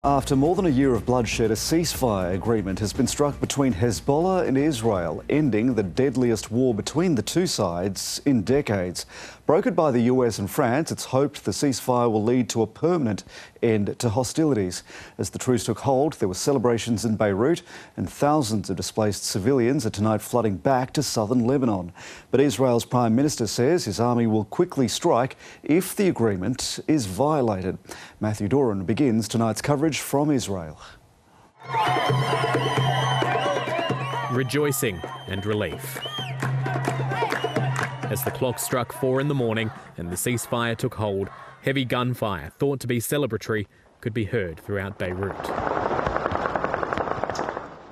After more than a year of bloodshed, a ceasefire agreement has been struck between Hezbollah and Israel, ending the deadliest war between the two sides in decades. Brokered by the US and France, it's hoped the ceasefire will lead to a permanent end to hostilities. As the truce took hold, there were celebrations in Beirut, and thousands of displaced civilians are tonight flooding back to southern Lebanon. But Israel's Prime Minister says his army will quickly strike if the agreement is violated. Matthew Doran begins tonight's coverage from Israel. Rejoicing and relief. As the clock struck 4 in the morning and the ceasefire took hold, heavy gunfire, thought to be celebratory, could be heard throughout Beirut.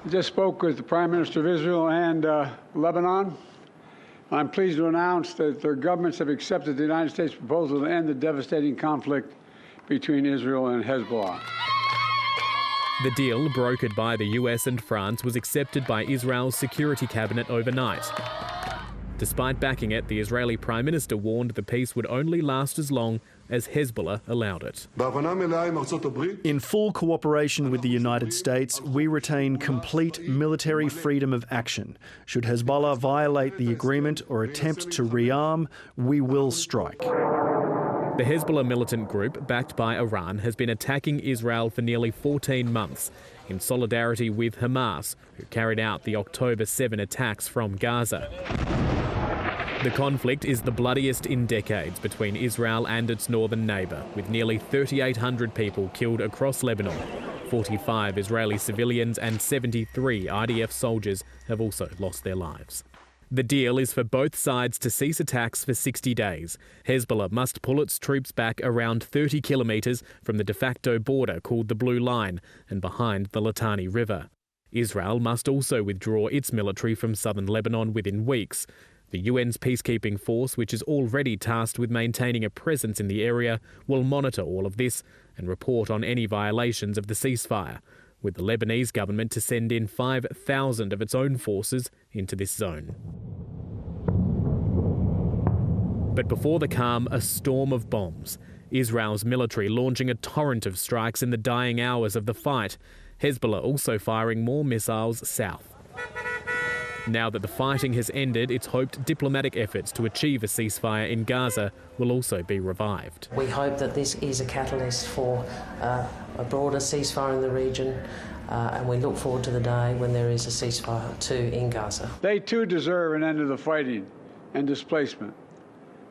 I just spoke with the Prime Minister of Israel and Lebanon. I'm pleased to announce that their governments have accepted the United States proposal to end the devastating conflict between Israel and Hezbollah. The deal, brokered by the US and France, was accepted by Israel's Security Cabinet overnight. Despite backing it, the Israeli Prime Minister warned the peace would only last as long as Hezbollah allowed it. In full cooperation with the United States, we retain complete military freedom of action. Should Hezbollah violate the agreement or attempt to rearm, we will strike. The Hezbollah militant group, backed by Iran, has been attacking Israel for nearly 14 months, in solidarity with Hamas, who carried out the October 7 attacks from Gaza. The conflict is the bloodiest in decades between Israel and its northern neighbour, with nearly 3,800 people killed across Lebanon. 45 Israeli civilians and 73 IDF soldiers have also lost their lives. The deal is for both sides to cease attacks for 60 days. Hezbollah must pull its troops back around 30 kilometres from the de facto border called the Blue Line and behind the Litani River. Israel must also withdraw its military from southern Lebanon within weeks. The UN's peacekeeping force, which is already tasked with maintaining a presence in the area, will monitor all of this and report on any violations of the ceasefire, with the Lebanese government to send in 5,000 of its own forces into this zone. But before the calm, a storm of bombs. Israel's military launching a torrent of strikes in the dying hours of the fight. Hezbollah also firing more missiles south. Now that the fighting has ended, it's hoped diplomatic efforts to achieve a ceasefire in Gaza will also be revived. We hope that this is a catalyst for a broader ceasefire in the region, and we look forward to the day when there is a ceasefire too in Gaza. They too deserve an end to the fighting and displacement.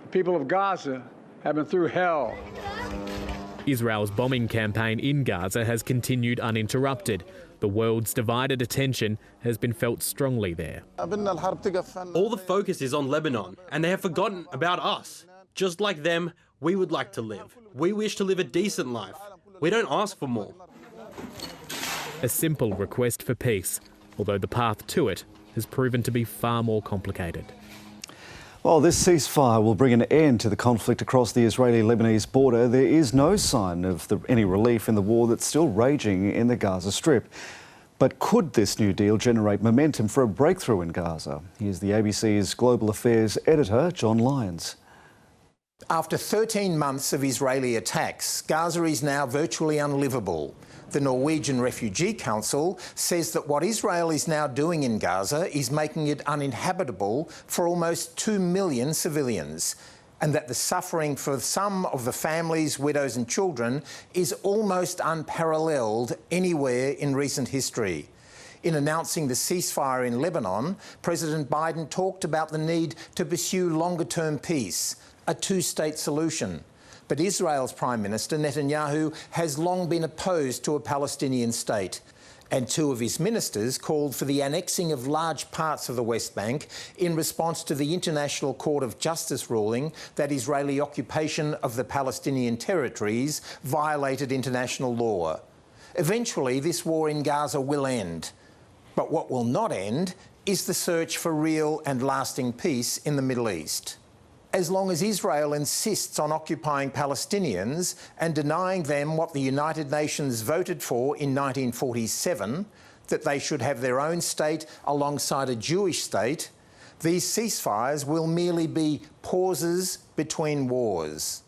The people of Gaza have been through hell. Israel's bombing campaign in Gaza has continued uninterrupted. The world's divided attention has been felt strongly there. All the focus is on Lebanon, and they have forgotten about us. Just like them, we would like to live. We wish to live a decent life. We don't ask for more. A simple request for peace, although the path to it has proven to be far more complicated. While this ceasefire will bring an end to the conflict across the Israeli-Lebanese border, there is no sign of any relief in the war that's still raging in the Gaza Strip. But could this new deal generate momentum for a breakthrough in Gaza? Here's the ABC's Global Affairs editor, John Lyons. After 13 months of Israeli attacks, Gaza is now virtually unlivable. The Norwegian Refugee Council says that what Israel is now doing in Gaza is making it uninhabitable for almost 2 million civilians, and that the suffering for some of the families, widows and children is almost unparalleled anywhere in recent history. In announcing the ceasefire in Lebanon, President Biden talked about the need to pursue longer-term peace, a two-state solution. But Israel's Prime Minister Netanyahu has long been opposed to a Palestinian state, and 2 of his ministers called for the annexing of large parts of the West Bank in response to the International Court of Justice ruling that Israeli occupation of the Palestinian territories violated international law. Eventually, this war in Gaza will end. But what will not end is the search for real and lasting peace in the Middle East. As long as Israel insists on occupying Palestinians and denying them what the United Nations voted for in 1947, that they should have their own state alongside a Jewish state, these ceasefires will merely be pauses between wars.